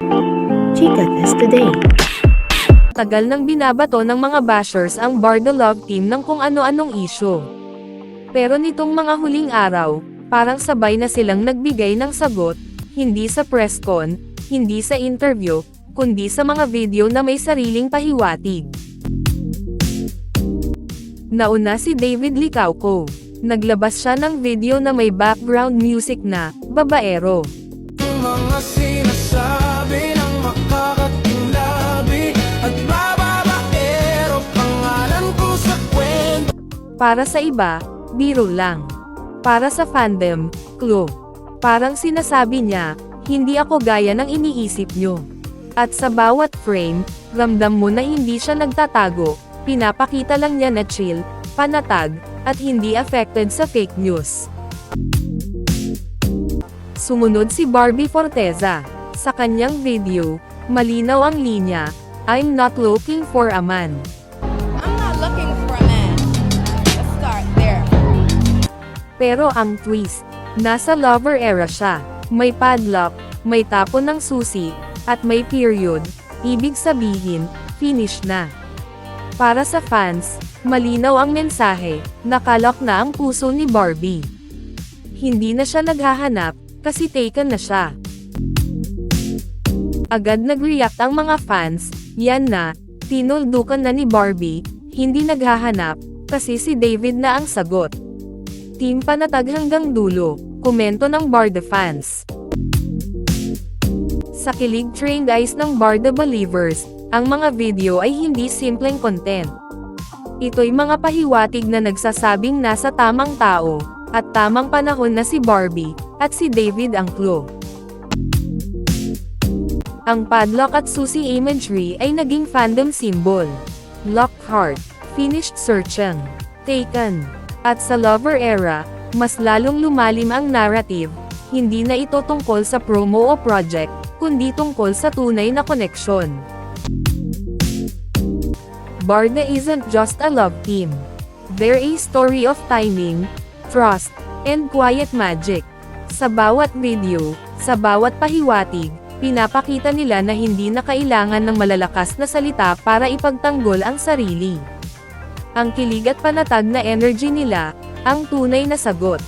Chika Test Today. Tagal nang binabato ng mga bashers ang Barda Love Team ng kung ano-anong isyu. Pero nitong mga huling araw, parang sabay na silang nagbigay ng sagot, hindi sa press con, hindi sa interview, kundi sa mga video na may sariling pahiwatig. Nauna si David Licauco. Naglabas siya ng video na may background music na babaero. Mga sinasabi ng makakatinglabi at bababaero, pangalan ko sa kwento. Para sa iba, biro lang. Para sa fandom, clue. Parang sinasabi niya, hindi ako gaya ng iniisip nyo. At sa bawat frame, ramdam mo na hindi siya nagtatago, pinapakita lang niya na chill, panatag, at hindi affected sa fake news. Sumunod si Barbie Forteza. Sa kanyang video, malinaw ang linya, "I'm not looking for a man." I'm not looking for a man. Let's start there. Pero ang twist, nasa lover era siya. May padlock, may tapon ng susi, at may period, ibig sabihin, finish na. Para sa fans, malinaw ang mensahe, nakalok na ang puso ni Barbie. Hindi na siya naghahanap, kasi taken na siya. Agad nag-react ang mga fans, yan na, tinuldukan na ni Barbie, hindi naghahanap, kasi si David na ang sagot. Team panatag hanggang dulo, komento ng Barda fans. Sa kilig trained eyes ng Barda believers, ang mga video ay hindi simpleng content. Ito'y mga pahiwatig na nagsasabing nasa tamang tao, at tamang panahon na si Barbie, at si David ang clue. Ang padlock at susi imagery ay naging fandom symbol. Lockhart, finished searching, taken. At sa lover era, mas lalong lumalim ang narrative, hindi na ito tungkol sa promo o project, kundi tungkol sa tunay na koneksyon. Barda isn't just a love team. They're a story of timing, trust, and quiet magic. Sa bawat video, sa bawat pahiwatig, pinapakita nila na hindi na kailangan ng malalakas na salita para ipagtanggol ang sarili. Ang kilig at panatag na energy nila, ang tunay na sagot.